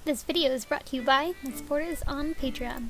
This video is brought to you by my supporters on Patreon.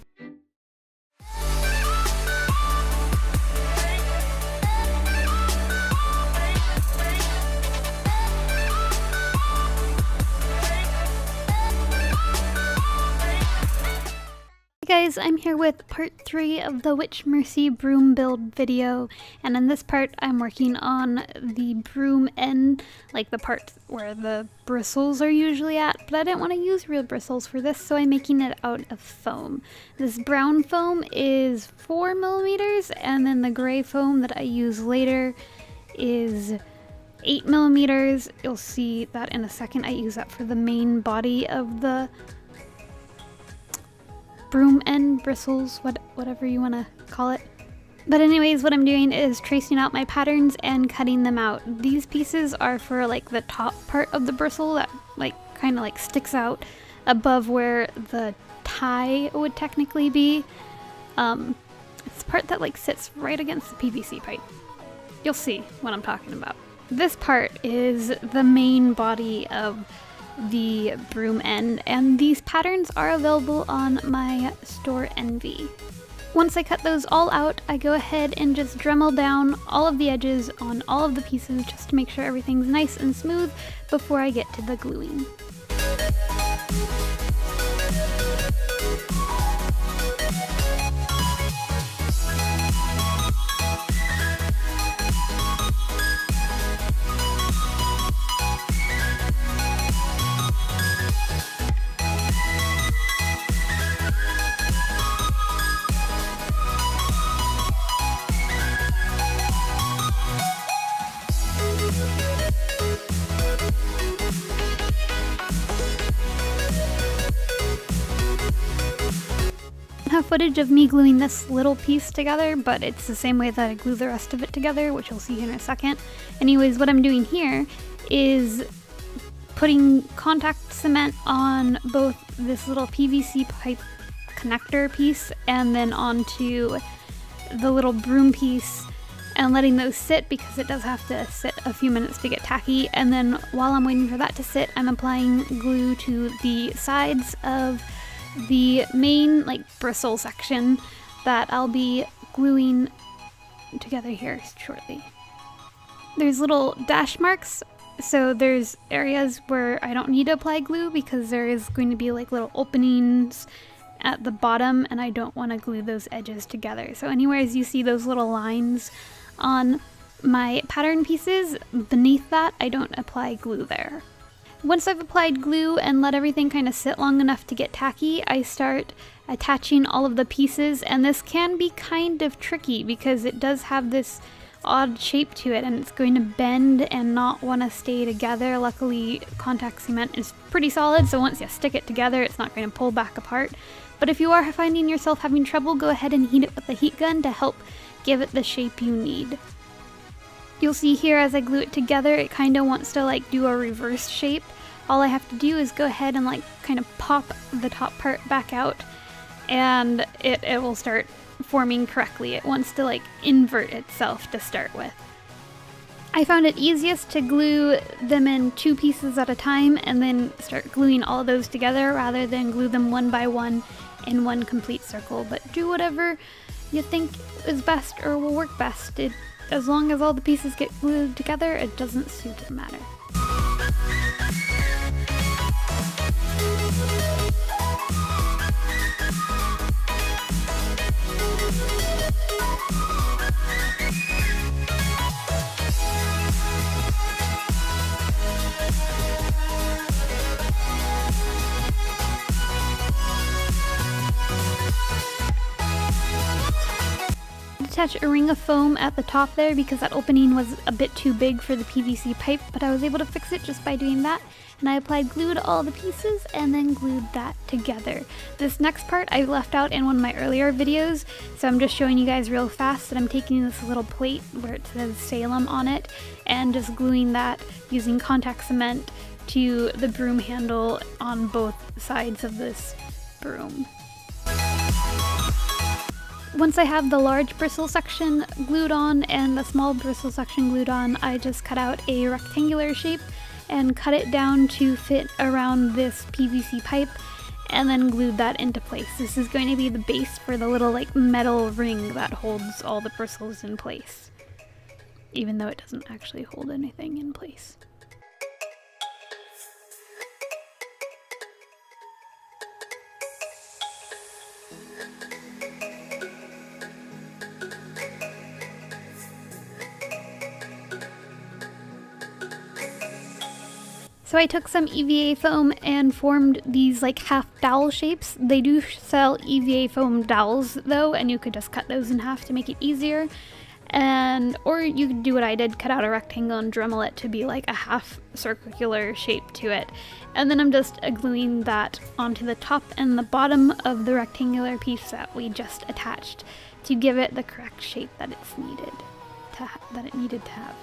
Hey guys, I'm here with part 3 of the Witch Mercy broom build video, and in this part I'm working on the broom end, like the part where the bristles are usually at, but I didn't want to use real bristles for this, so I'm making it out of foam. This brown foam is 4mm, and then the gray foam that I use later is 8mm. You'll see that in a second. I use that for the main body of the broom end, bristles, whatever you want to call it. But anyways, what I'm doing is tracing out my patterns and cutting them out. These pieces are for like the top part of the bristle that kind of sticks out above where the tie would technically be. It's the part that sits right against the PVC pipe. You'll see what I'm talking about. This part is the main body of the broom end, and these patterns are available on my store Envy. Once I cut those all out, I go ahead and just Dremel down all of the edges on all of the pieces just to make sure everything's nice and smooth before I get to the gluing. I have footage of me gluing this little piece together, but it's the same way that I glue the rest of it together, which you'll see in a second. Anyways, what I'm doing here is putting contact cement on both this little PVC pipe connector piece and then onto the little broom piece and letting those sit because it does have to sit a few minutes to get tacky. And then while I'm waiting for that to sit, I'm applying glue to the sides of the main bristle section that I'll be gluing together here shortly. There's little dash marks, so there's areas where I don't need to apply glue because there is going to be little openings at the bottom and I don't want to glue those edges together. So anywhere as you see those little lines on my pattern pieces, beneath that I don't apply glue there. Once I've applied glue and let everything kind of sit long enough to get tacky, I start attaching all of the pieces, and this can be kind of tricky because it does have this odd shape to it and it's going to bend and not want to stay together. Luckily, contact cement is pretty solid, so once you stick it together, it's not going to pull back apart. But if you are finding yourself having trouble, go ahead and heat it with a heat gun to help give it the shape you need. You'll see here as I glue it together, it kind of wants to do a reverse shape. All I have to do is go ahead and kind of pop the top part back out and it will start forming correctly. It wants to invert itself to start with. I found it easiest to glue them in 2 pieces at a time and then start gluing all of those together rather than glue them one by one in one complete circle. But do whatever you think is best or will work best. As long as all the pieces get glued together, it doesn't seem to matter. Attach a ring of foam at the top there because that opening was a bit too big for the PVC pipe, but I was able to fix it just by doing that. And I applied glue to all the pieces and then glued that together. This next part I left out in one of my earlier videos, so I'm just showing you guys real fast that I'm taking this little plate where it says Salem on it and just gluing that using contact cement to the broom handle on both sides of this broom. Once I have the large bristle section glued on and the small bristle section glued on, I just cut out a rectangular shape and cut it down to fit around this PVC pipe, and then glued that into place. This is going to be the base for the little like metal ring that holds all the bristles in place, even though it doesn't actually hold anything in place. So I took some EVA foam and formed these like half dowel shapes. They do sell EVA foam dowels though, and you could just cut those in half to make it easier. Or you could do what I did, cut out a rectangle and Dremel it to be like a half circular shape to it. And then I'm just gluing that onto the top and the bottom of the rectangular piece that we just attached to give it the correct shape that it needed to have.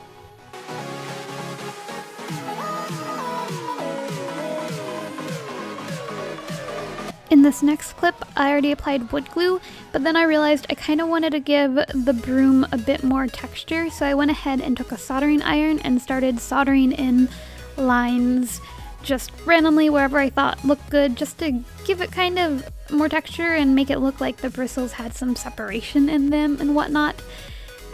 In this next clip, I already applied wood glue, but then I realized I kind of wanted to give the broom a bit more texture, so I went ahead and took a soldering iron and started soldering in lines just randomly wherever I thought looked good, just to give it kind of more texture and make it look like the bristles had some separation in them and whatnot.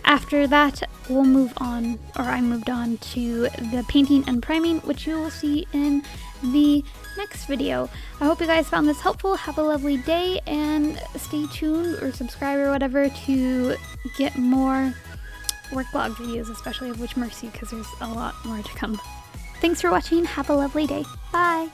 After that, I moved on to the painting and priming, which you will see in the next video. I hope you guys found this helpful. Have a lovely day, and stay tuned or subscribe or whatever to get more work blog videos, especially of Witch Mercy, because there's a lot more to come. Thanks for watching. Have a lovely day. Bye!